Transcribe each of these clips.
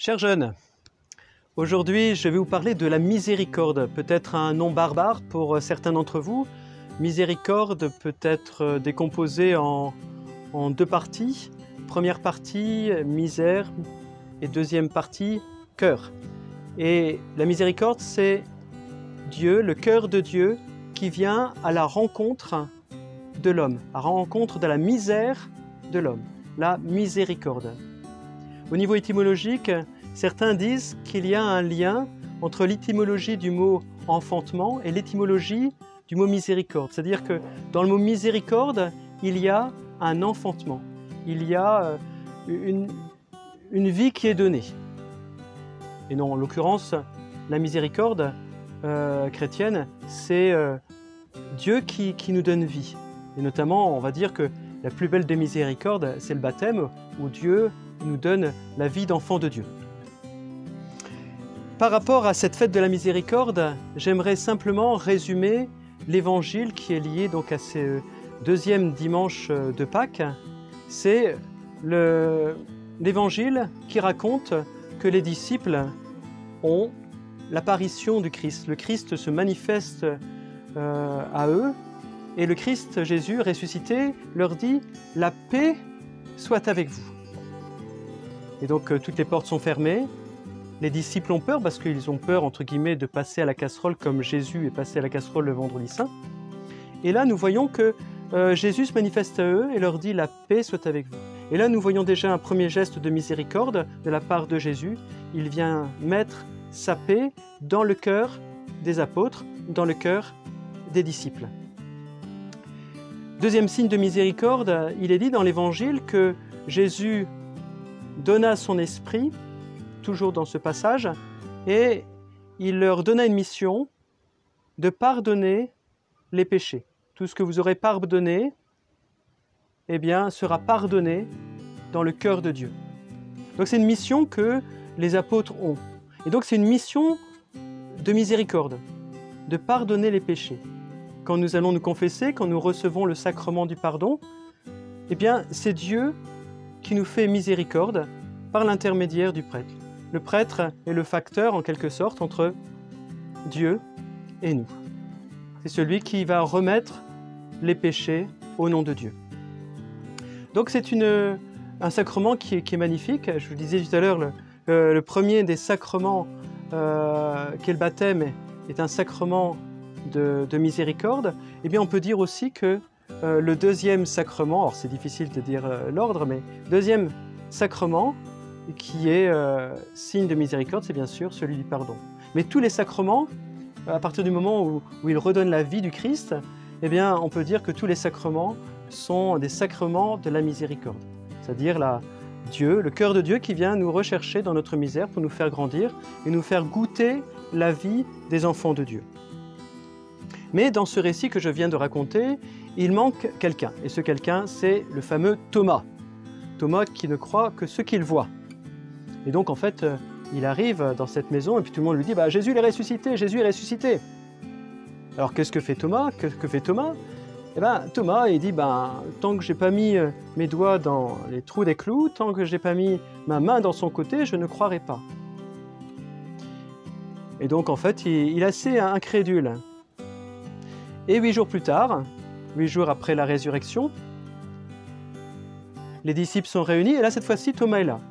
Chers jeunes, aujourd'hui je vais vous parler de la miséricorde, peut-être un nom barbare pour certains d'entre vous. Miséricorde peut être décomposée en deux parties. Première partie, misère, et deuxième partie, cœur. Et la miséricorde, c'est Dieu, le cœur de Dieu, qui vient à la rencontre de l'homme, à la rencontre de la misère de l'homme, la miséricorde. Au niveau étymologique, certains disent qu'il y a un lien entre l'étymologie du mot enfantement et l'étymologie du mot miséricorde. C'est-à-dire que dans le mot miséricorde, il y a un enfantement, il y a une vie qui est donnée. Et non, en l'occurrence, la miséricorde chrétienne, c'est Dieu qui nous donne vie. Et notamment, on va dire que la plus belle des miséricordes, c'est le baptême, où Dieu nous donne la vie d'enfant de Dieu. Par rapport à cette fête de la miséricorde, j'aimerais simplement résumer l'évangile qui est lié donc à ce deuxième dimanche de Pâques. C'est l'évangile qui raconte que les disciples ont l'apparition du Christ. Le Christ se manifeste à eux et le Christ Jésus ressuscité leur dit « La paix soit avec vous ». Et donc toutes les portes sont fermées. Les disciples ont peur parce qu'ils ont peur, entre guillemets, de passer à la casserole comme Jésus est passé à la casserole le vendredi saint. Et là, nous voyons que Jésus se manifeste à eux et leur dit « La paix soit avec vous ». Et là, nous voyons déjà un premier geste de miséricorde de la part de Jésus. Il vient mettre sa paix dans le cœur des apôtres, dans le cœur des disciples. Deuxième signe de miséricorde, il est dit dans l'Évangile que Jésus donna son esprit, toujours dans ce passage, et il leur donna une mission de pardonner les péchés. Tout ce que vous aurez pardonné, eh bien, sera pardonné dans le cœur de Dieu. Donc c'est une mission que les apôtres ont. Et donc c'est une mission de miséricorde, de pardonner les péchés. Quand nous allons nous confesser, quand nous recevons le sacrement du pardon, eh bien, c'est Dieu qui nous fait miséricorde par l'intermédiaire du prêtre. Le prêtre est le facteur, en quelque sorte, entre Dieu et nous. C'est celui qui va remettre les péchés au nom de Dieu. Donc c'est un sacrement qui est magnifique. Je vous disais tout à l'heure, le premier des sacrements, qu'est le baptême, est un sacrement de miséricorde. Eh bien, on peut dire aussi que le deuxième sacrement, alors c'est difficile de dire l'ordre, mais deuxième sacrement qui est signe de miséricorde, c'est bien sûr celui du pardon. Mais tous les sacrements, à partir du moment où ils redonnent la vie du Christ, eh bien, on peut dire que tous les sacrements sont des sacrements de la miséricorde. C'est-à-dire Dieu, le cœur de Dieu qui vient nous rechercher dans notre misère pour nous faire grandir et nous faire goûter la vie des enfants de Dieu. Mais dans ce récit que je viens de raconter, il manque quelqu'un. Et ce quelqu'un, c'est le fameux Thomas. Thomas qui ne croit que ce qu'il voit. Et donc, en fait, il arrive dans cette maison et puis tout le monde lui dit « Jésus est ressuscité, Jésus est ressuscité !» Alors, qu'est-ce que fait Thomas? Que fait Thomas? Eh bien, Thomas, il dit « Tant que je n'ai pas mis mes doigts dans les trous des clous, tant que je n'ai pas mis ma main dans son côté, je ne croirai pas. » Et donc, en fait, il est assez incrédule. Et 8 jours plus tard, 8 jours après la résurrection, les disciples sont réunis et là, cette fois-ci, Thomas est là.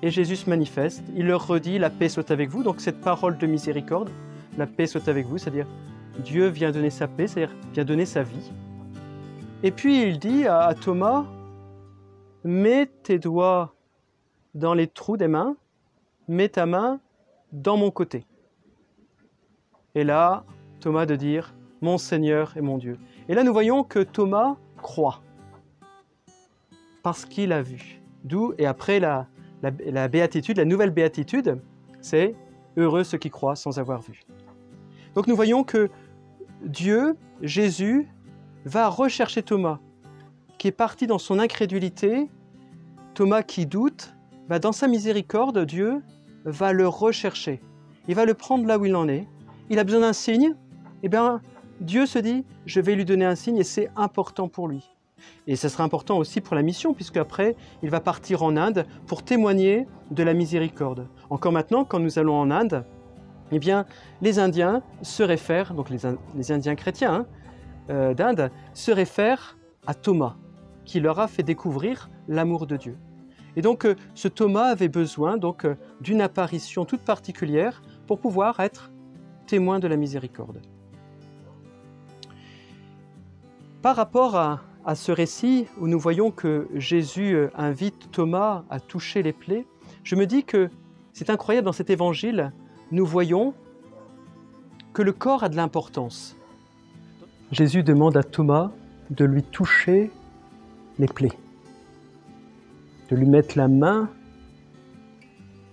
Et Jésus se manifeste, il leur redit « La paix soit avec vous ». Donc cette parole de miséricorde, la paix soit avec vous, c'est-à-dire Dieu vient donner sa paix, c'est-à-dire vient donner sa vie. Et puis il dit à Thomas « Mets tes doigts dans les trous des mains, mets ta main dans mon côté ». Et là, Thomas de dire « Mon Seigneur et mon Dieu ». Et là, nous voyons que Thomas croit, parce qu'il a vu. D'où, et après la béatitude, la nouvelle béatitude, c'est « Heureux ceux qui croient sans avoir vu ». Donc nous voyons que Dieu, Jésus, va rechercher Thomas, qui est parti dans son incrédulité, Thomas qui doute, dans sa miséricorde, Dieu va le rechercher. Il va le prendre là où il en est. Il a besoin d'un signe, eh bien, Dieu se dit, je vais lui donner un signe et c'est important pour lui. Et ça sera important aussi pour la mission, puisque après, il va partir en Inde pour témoigner de la miséricorde. Encore maintenant, quand nous allons en Inde, eh bien, les Indiens se réfèrent, donc les Indiens chrétiens d'Inde, se réfèrent à Thomas, qui leur a fait découvrir l'amour de Dieu. Et donc, ce Thomas avait besoin d'une apparition toute particulière pour pouvoir être témoin de la miséricorde. Par rapport à ce récit où nous voyons que Jésus invite Thomas à toucher les plaies, je me dis que c'est incroyable, dans cet évangile, nous voyons que le corps a de l'importance. Jésus demande à Thomas de lui toucher les plaies, de lui mettre la main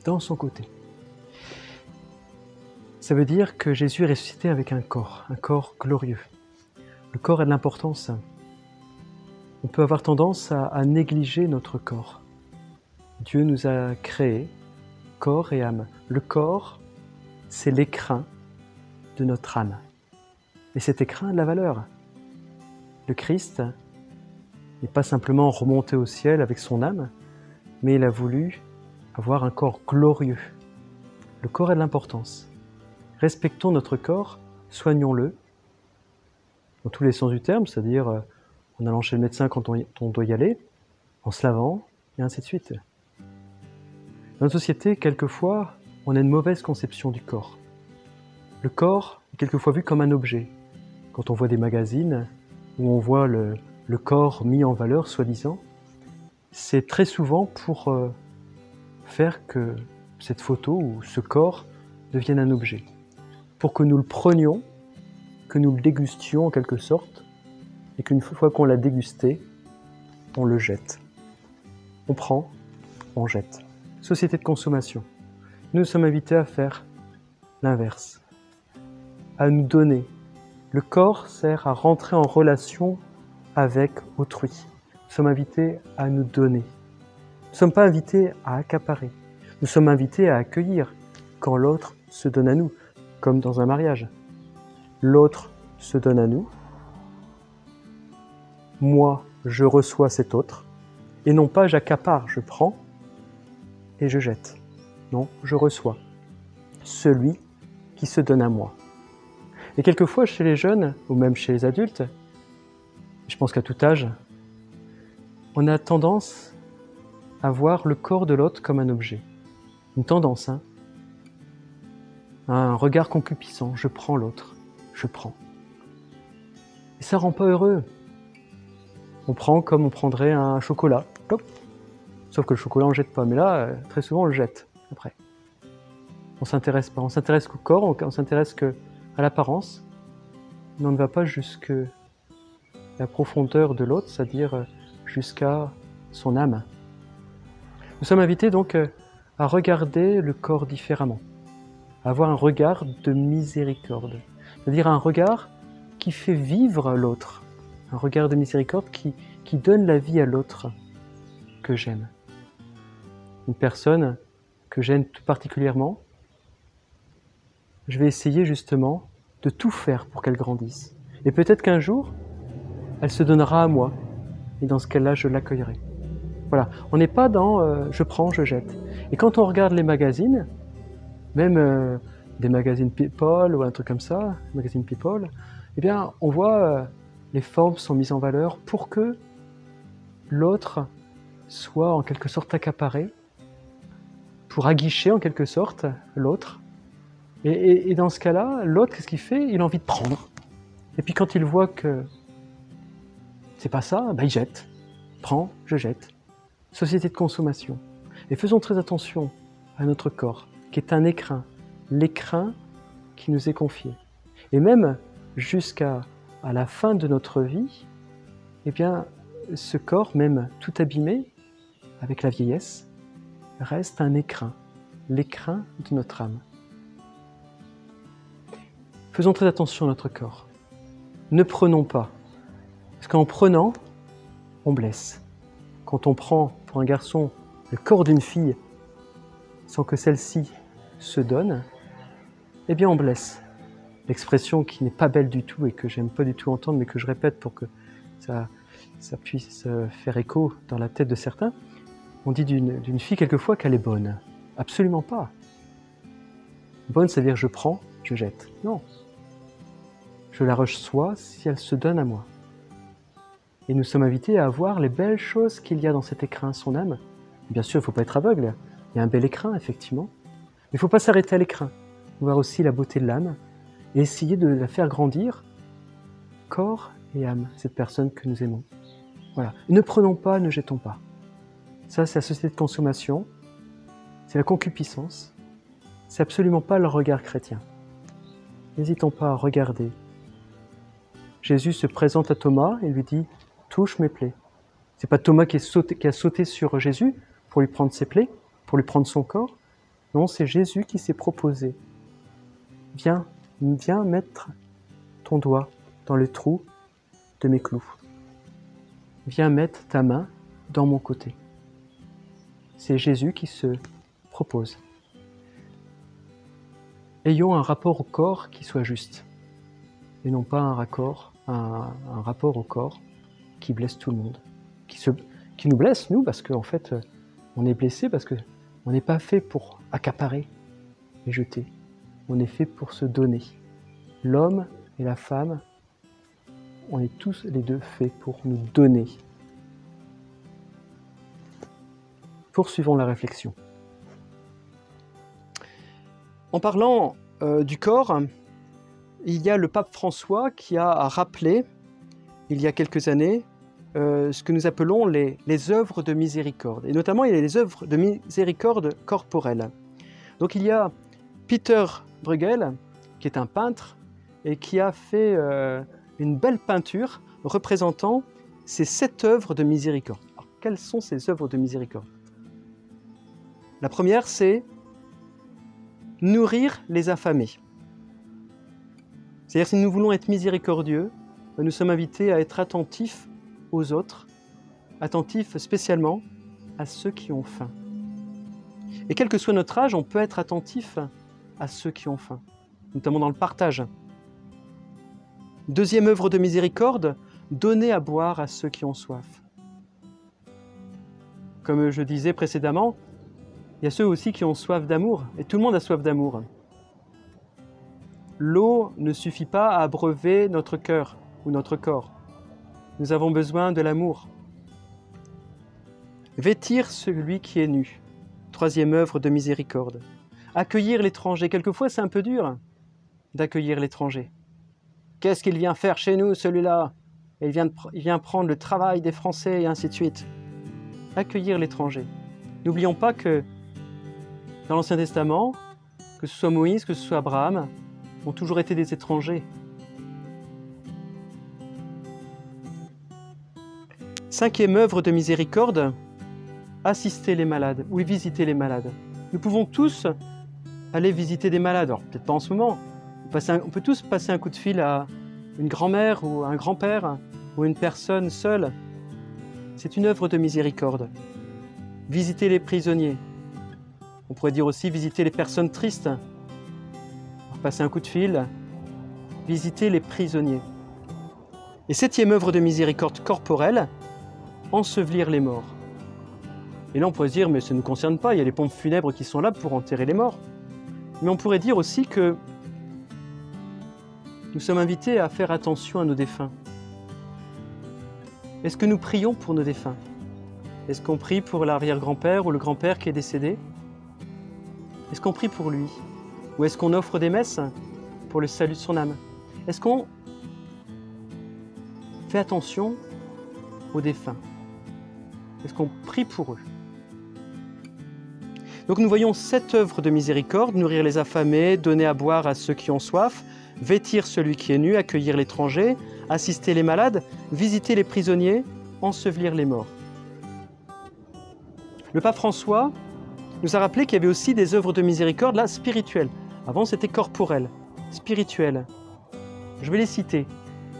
dans son côté. Ça veut dire que Jésus est ressuscité avec un corps glorieux. Le corps a de l'importance. On peut avoir tendance à négliger notre corps. Dieu nous a créés, corps et âme. Le corps, c'est l'écrin de notre âme. Et cet écrin a de la valeur. Le Christ n'est pas simplement remonté au ciel avec son âme, mais il a voulu avoir un corps glorieux. Le corps a de l'importance. Respectons notre corps, soignons-le, dans tous les sens du terme, c'est-à-dire en allant chez le médecin quand on doit y aller, en se lavant, et ainsi de suite. Dans notre société, quelquefois, on a une mauvaise conception du corps. Le corps est quelquefois vu comme un objet. Quand on voit des magazines où on voit le corps mis en valeur, soi-disant, c'est très souvent pour faire que cette photo ou ce corps devienne un objet. Pour que nous le prenions, que nous le dégustions en quelque sorte, et qu'une fois qu'on l'a dégusté, on le jette. On prend, on jette. Société de consommation. Nous sommes invités à faire l'inverse, à nous donner. Le corps sert à rentrer en relation avec autrui. Nous sommes invités à nous donner. Nous ne sommes pas invités à accaparer. Nous sommes invités à accueillir quand l'autre se donne à nous, comme dans un mariage. L'autre se donne à nous. Moi, je reçois cet autre. Et non pas j'accapare, je prends et je jette. Non, je reçois celui qui se donne à moi. Et quelquefois, chez les jeunes, ou même chez les adultes, je pense qu'à tout âge, on a tendance à voir le corps de l'autre comme un objet. Une tendance, un regard concupiscent. Je prends l'autre, je prends. Et ça ne rend pas heureux. On prend comme on prendrait un chocolat. Hop. Sauf que le chocolat, on ne jette pas. Mais là, très souvent, on le jette après. On ne s'intéresse pas. On s'intéresse qu'au corps, on s'intéresse qu'à l'apparence. Mais on ne va pas jusqu'à la profondeur de l'autre, c'est-à-dire jusqu'à son âme. Nous sommes invités donc à regarder le corps différemment, à avoir un regard de miséricorde, c'est-à-dire un regard qui fait vivre l'autre, un regard de miséricorde qui donne la vie à l'autre que j'aime. Une personne que j'aime tout particulièrement, je vais essayer justement de tout faire pour qu'elle grandisse. Et peut-être qu'un jour, elle se donnera à moi, et dans ce cas-là, je l'accueillerai. Voilà, on n'est pas dans je prends, je jette. Et quand on regarde les magazines, même des magazines People ou un truc comme ça, magazine People, eh bien, on voit les formes sont mises en valeur pour que l'autre soit en quelque sorte accaparé, pour aguicher en quelque sorte l'autre. Et dans ce cas-là, l'autre, qu'est-ce qu'il fait? Il a envie de prendre. Et puis quand il voit que c'est pas ça, il jette. Prends, je jette. Société de consommation. Et faisons très attention à notre corps, qui est un écrin, l'écrin qui nous est confié. Et même jusqu'à la fin de notre vie, eh bien, ce corps, même tout abîmé, avec la vieillesse, reste un écrin, l'écrin de notre âme. Faisons très attention à notre corps. Ne prenons pas, parce qu'en prenant, on blesse. Quand on prend pour un garçon le corps d'une fille sans que celle-ci se donne, eh bien on blesse. L'expression qui n'est pas belle du tout et que j'aime pas du tout entendre, mais que je répète pour que ça ça puisse faire écho dans la tête de certains. On dit d'une fille quelquefois qu'elle est bonne. Absolument pas. Bonne, c'est-à-dire je prends, je jette. Non. Je la reçois si elle se donne à moi. Et nous sommes invités à voir les belles choses qu'il y a dans cet écrin, son âme. Bien sûr, il ne faut pas être aveugle. Il y a un bel écrin, effectivement. Mais il ne faut pas s'arrêter à l'écrin. Voir aussi la beauté de l'âme et essayer de la faire grandir, corps et âme, cette personne que nous aimons. Voilà. Ne prenons pas, ne jetons pas. Ça, c'est la société de consommation. C'est la concupiscence. C'est absolument pas le regard chrétien. N'hésitons pas à regarder. Jésus se présente à Thomas et lui dit « Touche mes plaies ». C'est pas Thomas qui a sauté sur Jésus pour lui prendre ses plaies, pour lui prendre son corps. Non, c'est Jésus qui s'est proposé. Viens mettre ton doigt dans le trou de mes clous. Viens mettre ta main dans mon côté. C'est Jésus qui se propose. Ayons un rapport au corps qui soit juste, et non pas un rapport au corps qui blesse tout le monde, qui nous blesse, nous, parce qu'en fait, on est blessé parce qu'on n'est pas fait pour accaparer et jeter. On est fait pour se donner. L'homme et la femme, on est tous les deux faits pour nous donner. Poursuivons la réflexion. En parlant du corps, il y a le pape François qui a rappelé, il y a quelques années, ce que nous appelons les œuvres de miséricorde. Et notamment, il y a les œuvres de miséricorde corporelle. Donc il y a Peter Bruegel, qui est un peintre, et qui a fait une belle peinture représentant ces 7 œuvres de miséricorde. Alors, quelles sont ces œuvres de miséricorde? La première, c'est nourrir les affamés. C'est-à-dire, si nous voulons être miséricordieux, nous sommes invités à être attentifs aux autres, attentifs spécialement à ceux qui ont faim. Et quel que soit notre âge, on peut être attentif à ceux qui ont faim, notamment dans le partage. Deuxième œuvre de miséricorde, donner à boire à ceux qui ont soif. Comme je disais précédemment, il y a ceux aussi qui ont soif d'amour, et tout le monde a soif d'amour. L'eau ne suffit pas à abreuver notre cœur ou notre corps. Nous avons besoin de l'amour. Vêtir celui qui est nu. Troisième œuvre de miséricorde. Accueillir l'étranger. Quelquefois, c'est un peu dur d'accueillir l'étranger. Qu'est-ce qu'il vient faire chez nous, celui-là? Il vient prendre le travail des Français, et ainsi de suite. Accueillir l'étranger. N'oublions pas que dans l'Ancien Testament, que ce soit Moïse, que ce soit Abraham, ont toujours été des étrangers. Cinquième œuvre de miséricorde, assister les malades ou visiter les malades. Nous pouvons tous aller visiter des malades, alors peut-être pas en ce moment, on peut tous passer un coup de fil à une grand-mère ou un grand-père ou une personne seule. C'est une œuvre de miséricorde. Visiter les prisonniers. On pourrait dire aussi visiter les personnes tristes. Passer un coup de fil, visiter les prisonniers. Et septième œuvre de miséricorde corporelle, ensevelir les morts. Et là on pourrait se dire, mais ça ne nous concerne pas, il y a les pompes funèbres qui sont là pour enterrer les morts. Mais on pourrait dire aussi que nous sommes invités à faire attention à nos défunts. Est-ce que nous prions pour nos défunts? Est-ce qu'on prie pour l'arrière-grand-père ou le grand-père qui est décédé? Est-ce qu'on prie pour lui? Ou est-ce qu'on offre des messes pour le salut de son âme? Est-ce qu'on fait attention aux défunts? Est-ce qu'on prie pour eux? Donc nous voyons 7 œuvres de miséricorde: nourrir les affamés, donner à boire à ceux qui ont soif, vêtir celui qui est nu, accueillir l'étranger, assister les malades, visiter les prisonniers, ensevelir les morts. Le pape François nous a rappelé qu'il y avait aussi des œuvres de miséricorde là spirituelles. Avant c'était corporel, spirituel. Je vais les citer.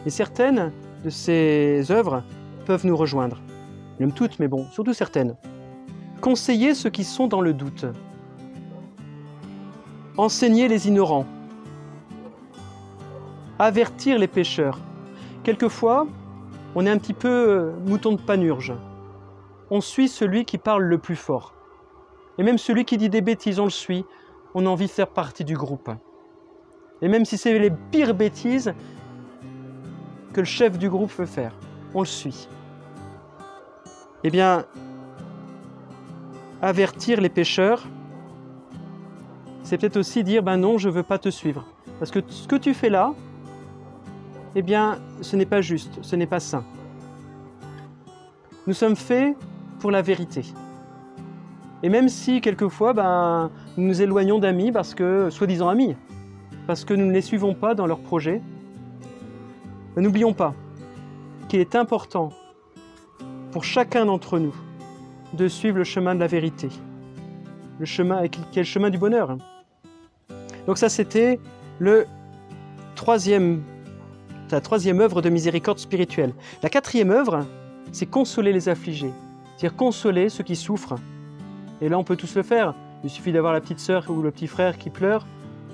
Et certaines de ces œuvres peuvent nous rejoindre. Même toutes, mais bon, surtout certaines. Conseiller ceux qui sont dans le doute. Enseigner les ignorants. Avertir les pécheurs. Quelquefois, on est un petit peu mouton de panurge. On suit celui qui parle le plus fort. Et même celui qui dit des bêtises, on le suit. On a envie de faire partie du groupe. Et même si c'est les pires bêtises que le chef du groupe veut faire, on le suit. Eh bien, avertir les pécheurs, c'est peut-être aussi dire, ben non, je ne veux pas te suivre. Parce que ce que tu fais là, eh bien, ce n'est pas juste, ce n'est pas sain. Nous sommes faits pour la vérité. Et même si, quelquefois, ben, nous nous éloignons d'amis, parce que, soi-disant amis, parce que nous ne les suivons pas dans leurs projets, ben, n'oublions pas qu'il est important pour chacun d'entre nous de suivre le chemin de la vérité, le chemin qui est le chemin du bonheur. Donc ça, c'était la troisième œuvre de miséricorde spirituelle. La quatrième œuvre, c'est consoler les affligés, c'est-à-dire consoler ceux qui souffrent. Et là, on peut tous le faire. Il suffit d'avoir la petite sœur ou le petit frère qui pleure.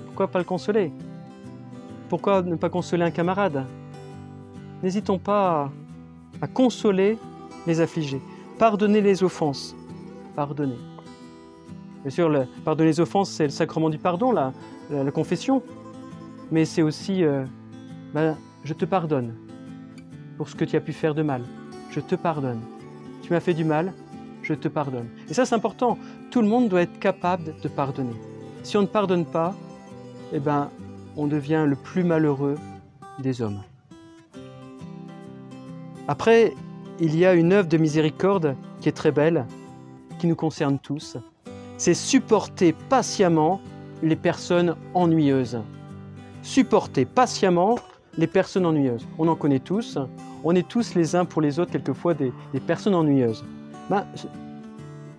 Pourquoi pas le consoler? Pourquoi ne pas consoler un camarade? N'hésitons pas à consoler les affligés. Pardonner les offenses. Pardonner. Bien sûr, pardonner les offenses, c'est le sacrement du pardon, la confession. Mais c'est aussi, je te pardonne pour ce que tu as pu faire de mal. Je te pardonne. Tu m'as fait du mal, je te pardonne. Et ça, c'est important. Tout le monde doit être capable de pardonner. Si on ne pardonne pas, eh ben, on devient le plus malheureux des hommes. Après, il y a une œuvre de miséricorde qui est très belle, qui nous concerne tous. C'est supporter patiemment les personnes ennuyeuses. Supporter patiemment les personnes ennuyeuses. On en connaît tous. On est tous les uns pour les autres, quelquefois, des personnes ennuyeuses.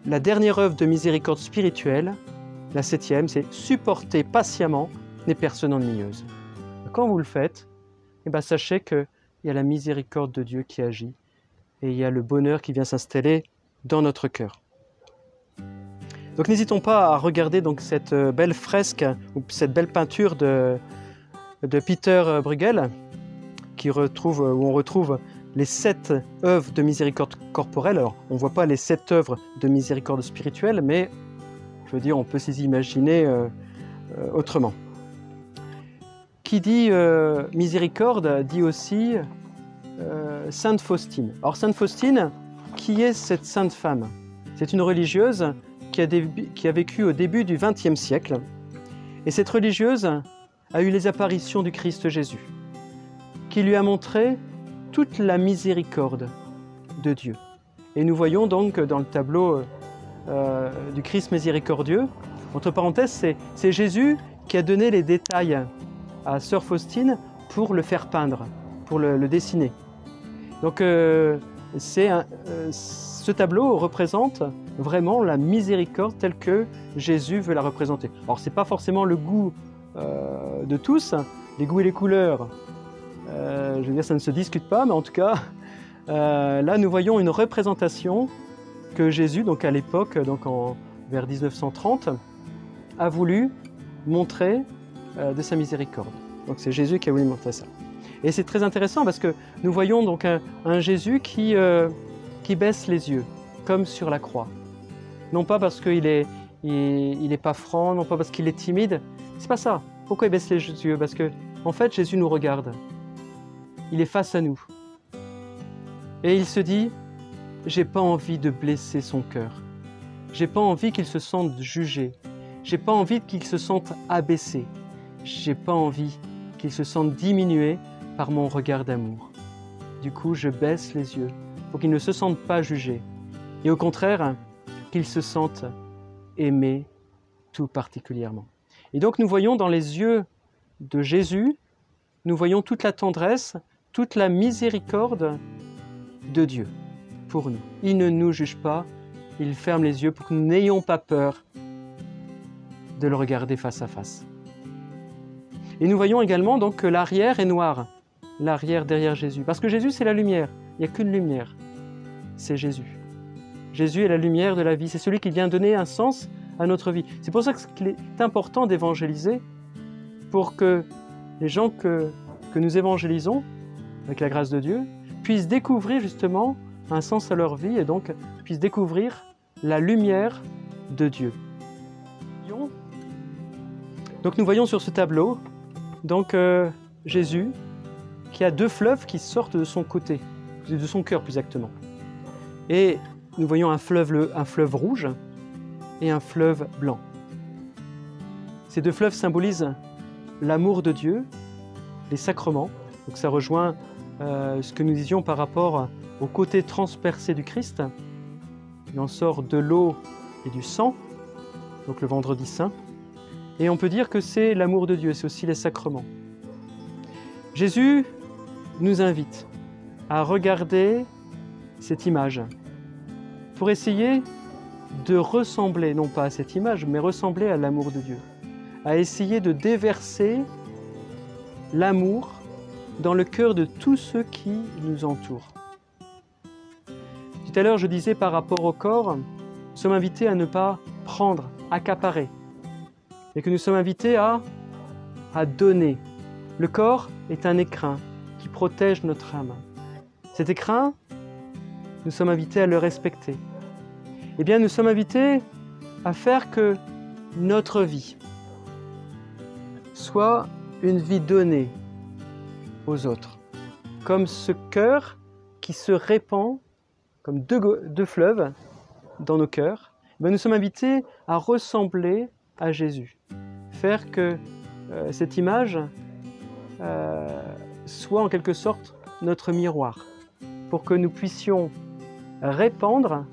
La dernière œuvre de miséricorde spirituelle, la 7e, c'est supporter patiemment les personnes ennuyeuses. Quand vous le faites, sachez qu'il y a la miséricorde de Dieu qui agit et il y a le bonheur qui vient s'installer dans notre cœur. Donc n'hésitons pas à regarder donc, cette belle fresque ou cette belle peinture de Peter Bruegel où on retrouve les 7 œuvres de miséricorde corporelle. Alors, on ne voit pas les 7 œuvres de miséricorde spirituelle, mais je veux dire, on peut s'y imaginer autrement. Qui dit miséricorde dit aussi Sainte Faustine. Alors, Sainte Faustine, qui est cette sainte femme? C'est une religieuse qui a vécu au début du XXe siècle. Et cette religieuse a eu les apparitions du Christ Jésus, qui lui a montré toute la miséricorde de Dieu. Et nous voyons donc dans le tableau du Christ miséricordieux, entre parenthèses, c'est Jésus qui a donné les détails à sœur Faustine pour le faire peindre, pour le dessiner. Donc ce tableau représente vraiment la miséricorde telle que Jésus veut la représenter. Alors ce n'est pas forcément le goût de tous, les goûts et les couleurs. Je veux dire, ça ne se discute pas, mais en tout cas, là, nous voyons une représentation que Jésus, donc à l'époque, vers 1930, a voulu montrer de sa miséricorde. Donc c'est Jésus qui a voulu montrer ça. Et c'est très intéressant parce que nous voyons donc un Jésus qui baisse les yeux, comme sur la croix. Non pas parce qu'il est pas franc, non pas parce qu'il est timide. C'est pas ça. Pourquoi il baisse les yeux? Parce que, en fait, Jésus nous regarde. Il est face à nous. Et il se dit, j'ai pas envie de blesser son cœur. J'ai pas envie qu'il se sente jugé. J'ai pas envie qu'il se sente abaissé. J'ai pas envie qu'il se sente diminué par mon regard d'amour. Du coup, je baisse les yeux pour qu'il ne se sente pas jugé. Et au contraire, qu'il se sente aimé tout particulièrement. Et donc nous voyons dans les yeux de Jésus, nous voyons toute la tendresse, toute la miséricorde de Dieu pour nous. Il ne nous juge pas, il ferme les yeux pour que nous n'ayons pas peur de le regarder face à face. Et nous voyons également donc que l'arrière est noir, l'arrière derrière Jésus. Parce que Jésus, c'est la lumière. Il n'y a qu'une lumière, c'est Jésus. Jésus est la lumière de la vie, c'est celui qui vient donner un sens à notre vie. C'est pour ça qu'il est important d'évangéliser, pour que les gens que nous évangélisons, avec la grâce de Dieu, puissent découvrir justement un sens à leur vie et donc puissent découvrir la lumière de Dieu. Donc nous voyons sur ce tableau donc, Jésus qui a deux fleuves qui sortent de son côté, de son cœur plus exactement. Et nous voyons un fleuve rouge et un fleuve blanc. Ces deux fleuves symbolisent l'amour de Dieu, les sacrements. Donc ça rejoint ce que nous disions par rapport au côté transpercé du Christ. Il en sort de l'eau et du sang, donc le vendredi saint. Et on peut dire que c'est l'amour de Dieu, c'est aussi les sacrements. Jésus nous invite à regarder cette image pour essayer de ressembler, non pas à cette image, mais ressembler à l'amour de Dieu, à essayer de déverser l'amour dans le cœur de tous ceux qui nous entourent. Tout à l'heure, je disais par rapport au corps, nous sommes invités à ne pas prendre, accaparer, et que nous sommes invités à donner. Le corps est un écrin qui protège notre âme. Cet écrin, nous sommes invités à le respecter. Eh bien, nous sommes invités à faire que notre vie soit une vie donnée aux autres, comme ce cœur qui se répand comme deux fleuves dans nos cœurs. Eh bien, nous sommes invités à ressembler à Jésus, faire que cette image soit en quelque sorte notre miroir, pour que nous puissions répandre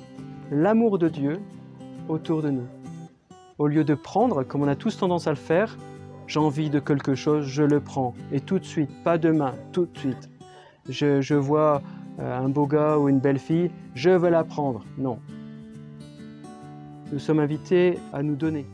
l'amour de Dieu autour de nous. Au lieu de prendre, comme on a tous tendance à le faire, j'ai envie de quelque chose, je le prends, et tout de suite, pas demain, tout de suite. Je vois un beau gars ou une belle fille, je veux la prendre. Non. Nous sommes invités à nous donner.